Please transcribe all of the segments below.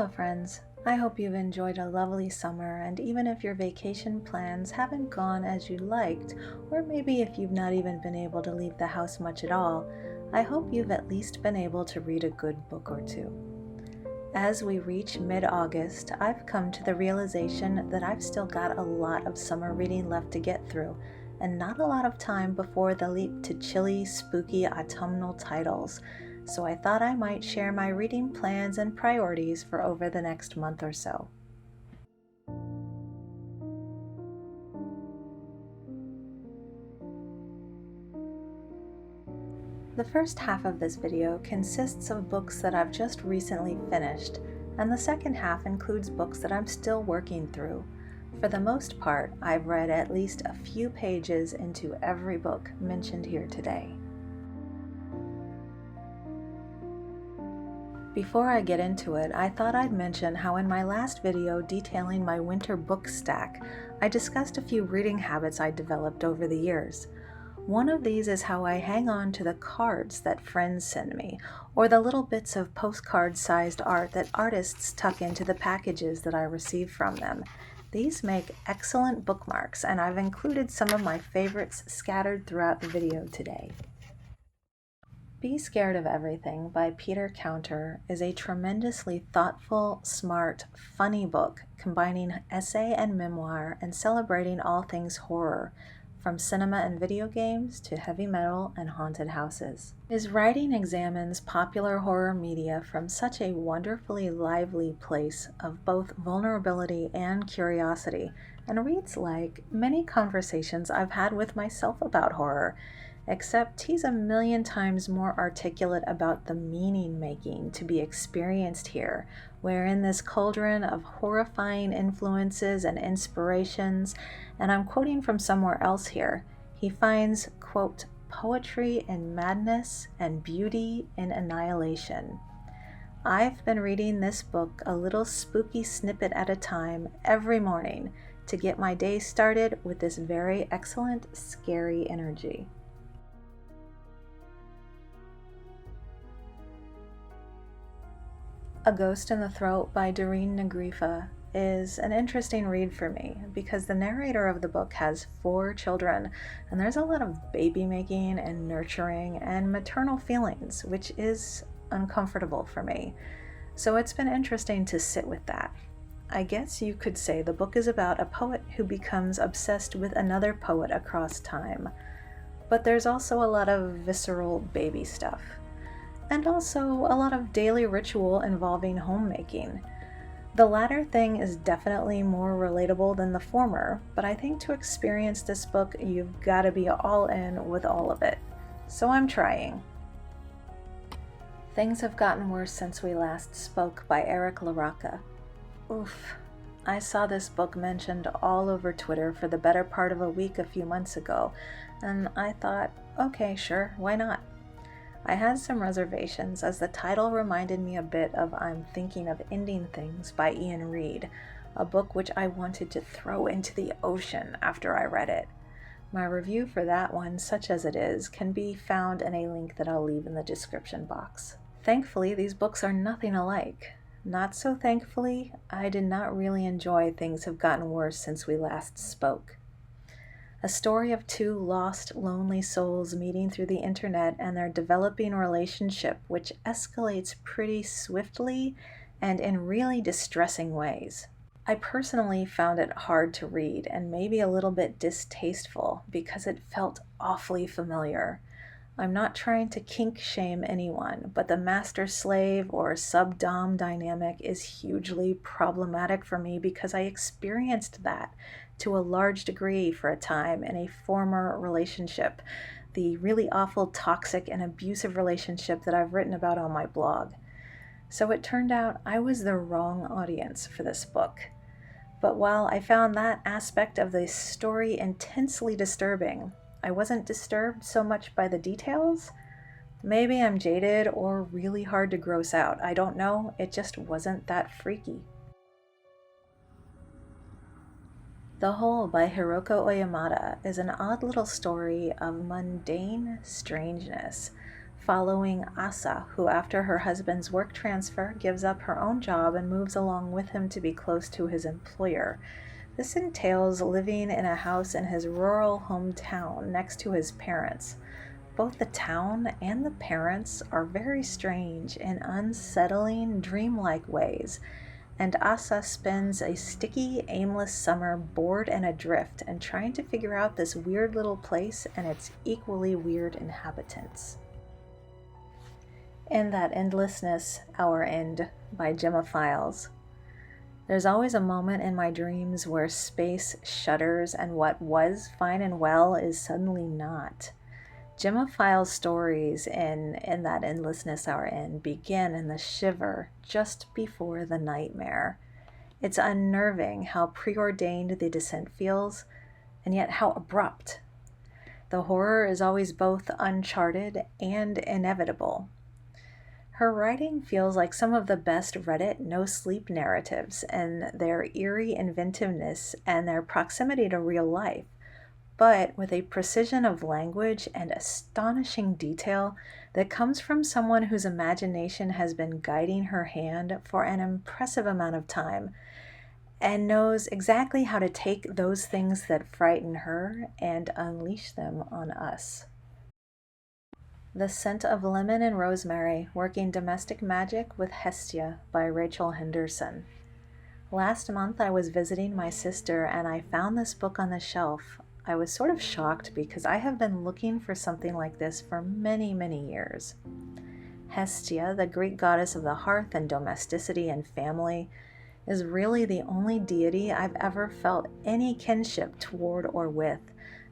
Hello friends, I hope you've enjoyed a lovely summer, and even if your vacation plans haven't gone as you liked, or maybe if you've not even been able to leave the house much at all, I hope you've at least been able to read a good book or two. As we reach mid-August, I've come to the realization that I've still got a lot of summer reading left to get through, and not a lot of time before the leap to chilly, spooky autumnal titles. So I thought I might share my reading plans and priorities for over the next month or so. The first half of this video consists of books that I've just recently finished, and the second half includes books that I'm still working through. For the most part, I've read at least a few pages into every book mentioned here today. Before I get into it, I thought I'd mention how in my last video detailing my winter book stack, I discussed a few reading habits I developed over the years. One of these is how I hang on to the cards that friends send me, or the little bits of postcard-sized art that artists tuck into the packages that I receive from them. These make excellent bookmarks, and I've included some of my favorites scattered throughout the video today. Be Scared of Everything by Peter Counter is a tremendously thoughtful, smart, funny book combining essay and memoir and celebrating all things horror, from cinema and video games to heavy metal and haunted houses. His writing examines popular horror media from such a wonderfully lively place of both vulnerability and curiosity, and reads like many conversations I've had with myself about horror, except he's a million times more articulate about the meaning-making to be experienced here, where in this cauldron of horrifying influences and inspirations, and I'm quoting from somewhere else here, he finds, quote, poetry in madness and beauty in annihilation. I've been reading this book a little spooky snippet at a time every morning to get my day started with this very excellent, scary energy. A Ghost in the Throat by Doreen Negrifa is an interesting read for me because the narrator of the book has 4 children, and there's a lot of baby making and nurturing and maternal feelings, which is uncomfortable for me. So it's been interesting to sit with that. I guess you could say the book is about a poet who becomes obsessed with another poet across time. But there's also a lot of visceral baby stuff. And also a lot of daily ritual involving homemaking. The latter thing is definitely more relatable than the former, but I think to experience this book, you've got to be all in with all of it. So I'm trying. Things Have Gotten Worse Since We Last Spoke by Eric LaRocca. Oof. I saw this book mentioned all over Twitter for the better part of a week a few months ago, and I thought, okay, sure, why not? I had some reservations as the title reminded me a bit of I'm Thinking of Ending Things by Ian Reid, a book which I wanted to throw into the ocean after I read it. My review for that one, such as it is, can be found in a link that I'll leave in the description box. Thankfully, these books are nothing alike. Not so thankfully, I did not really enjoy Things Have Gotten Worse Since We Last Spoke. A story of 2 lost, lonely souls meeting through the internet and their developing relationship, which escalates pretty swiftly and in really distressing ways. I personally found it hard to read and maybe a little bit distasteful because it felt awfully familiar. I'm not trying to kink shame anyone, but the master-slave or sub-dom dynamic is hugely problematic for me because I experienced that to a large degree for a time in a former relationship, the really awful toxic and abusive relationship that I've written about on my blog. So it turned out I was the wrong audience for this book. But while I found that aspect of the story intensely disturbing, I wasn't disturbed so much by the details. Maybe I'm jaded or really hard to gross out. I don't know, it just wasn't that freaky. The Hole by Hiroko Oyamada is an odd little story of mundane strangeness, following Asa, who after her husband's work transfer gives up her own job and moves along with him to be close to his employer. This entails living in a house in his rural hometown next to his parents. Both the town and the parents are very strange in unsettling, dreamlike ways, and Asa spends a sticky, aimless summer bored and adrift and trying to figure out this weird little place and its equally weird inhabitants. In That Endlessness, Our End by Gemma Files. There's always a moment in my dreams where space shudders and what was fine and well is suddenly not. Gemma Files' stories in That Endlessness, Our End begin in the shiver just before the nightmare. It's unnerving how preordained the descent feels, and yet how abrupt. The horror is always both uncharted and inevitable. Her writing feels like some of the best Reddit no-sleep narratives in their eerie inventiveness and their proximity to real life, but with a precision of language and astonishing detail that comes from someone whose imagination has been guiding her hand for an impressive amount of time and knows exactly how to take those things that frighten her and unleash them on us. The Scent of Lemon and Rosemary, Working Domestic Magic with Hestia by Raechel Henderson. Last month I was visiting my sister and I found this book on the shelf. I was sort of shocked because I have been looking for something like this for many, many years. Hestia, the Greek goddess of the hearth and domesticity and family, is really the only deity I've ever felt any kinship toward or with.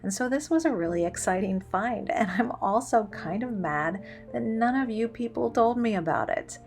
And so this was a really exciting find, and I'm also kind of mad that none of you people told me about it.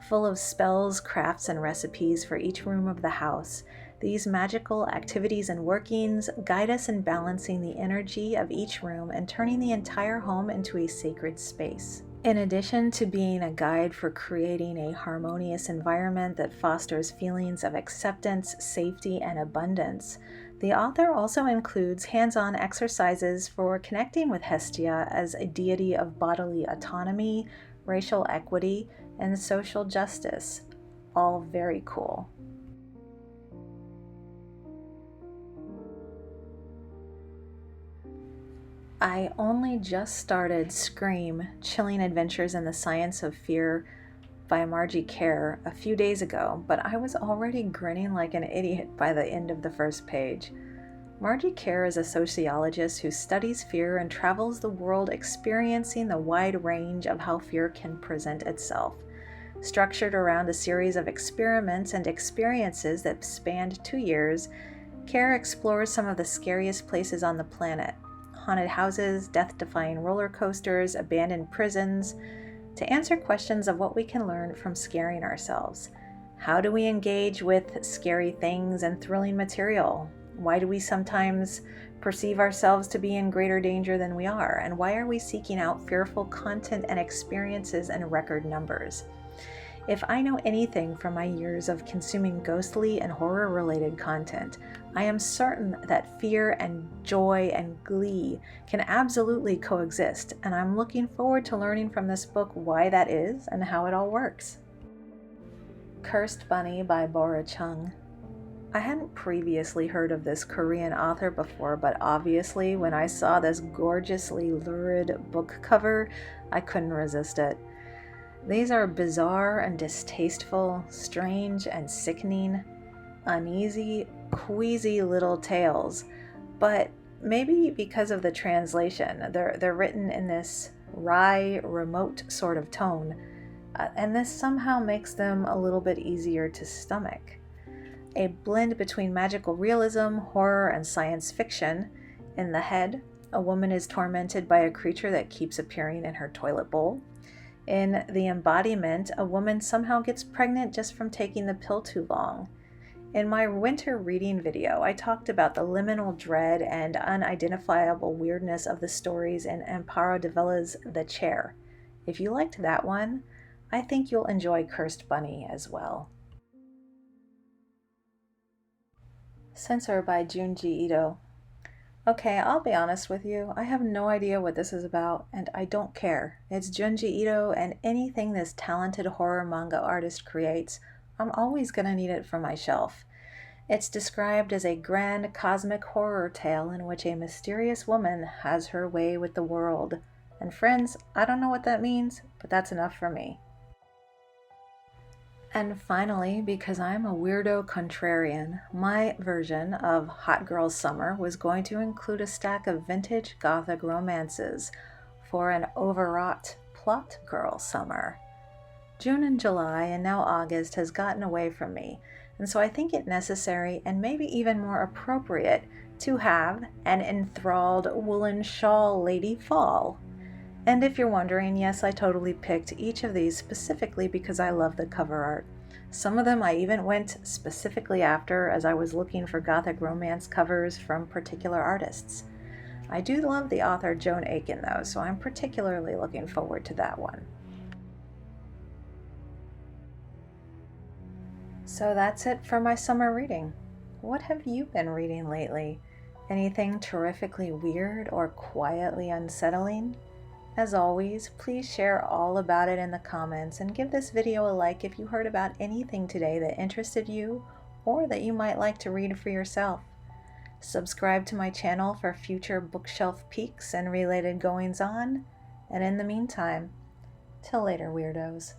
Full of spells, crafts, and recipes for each room of the house, these magical activities and workings guide us in balancing the energy of each room and turning the entire home into a sacred space. In addition to being a guide for creating a harmonious environment that fosters feelings of acceptance, safety, and abundance, the author also includes hands-on exercises for connecting with Hestia as a deity of bodily autonomy, racial equity, and social justice. All very cool. I only just started Scream, Chilling Adventures in the Science of Fear by Magick a few days ago, but I was already grinning like an idiot by the end of the first page. Magick is a sociologist who studies fear and travels the world experiencing the wide range of how fear can present itself. Structured around a series of experiments and experiences that spanned 2 years, Kerr explores some of the scariest places on the planet: haunted houses, death-defying roller coasters, abandoned prisons, to answer questions of what we can learn from scaring ourselves. How do we engage with scary things and thrilling material? Why do we sometimes perceive ourselves to be in greater danger than we are? And why are we seeking out fearful content and experiences in record numbers? If I know anything from my years of consuming ghostly and horror-related content, I am certain that fear and joy and glee can absolutely coexist, and I'm looking forward to learning from this book why that is and how it all works. Cursed Bunny by Bora Chung. I hadn't previously heard of this Korean author before, but obviously when I saw this gorgeously lurid book cover, I couldn't resist it. These are bizarre and distasteful, strange and sickening, uneasy, queasy little tales, but maybe because of the translation, they're written in this wry, remote sort of tone, and this somehow makes them a little bit easier to stomach. A blend between magical realism, horror, and science fiction. In the head, a woman is tormented by a creature that keeps appearing in her toilet bowl. In the embodiment, a woman somehow gets pregnant just from taking the pill too long. In my winter reading video, I talked about the liminal dread and unidentifiable weirdness of the stories in Amparo de Vella's The Chair. If you liked that one, I think you'll enjoy Cursed Bunny as well. Censor by Junji Ito. Okay, I'll be honest with you. I have no idea what this is about, and I don't care. It's Junji Ito, and anything this talented horror manga artist creates, I'm always gonna need it for my shelf. It's described as a grand cosmic horror tale in which a mysterious woman has her way with the world. And friends, I don't know what that means, but that's enough for me. And finally, because I'm a weirdo contrarian, my version of Hot Girl Summer was going to include a stack of vintage gothic romances for an overwrought plot girl summer. June and July and now August has gotten away from me, and so I think it necessary and maybe even more appropriate to have an enthralled woolen shawl lady fall. And if you're wondering, yes, I totally picked each of these specifically because I love the cover art. Some of them I even went specifically after as I was looking for gothic romance covers from particular artists. I do love the author Joan Aiken though, so I'm particularly looking forward to that one. So that's it for my summer reading. What have you been reading lately? Anything terrifically weird or quietly unsettling? As always, please share all about it in the comments and give this video a like if you heard about anything today that interested you or that you might like to read for yourself. Subscribe to my channel for future bookshelf peeks and related goings-on. And in the meantime, till later, weirdos.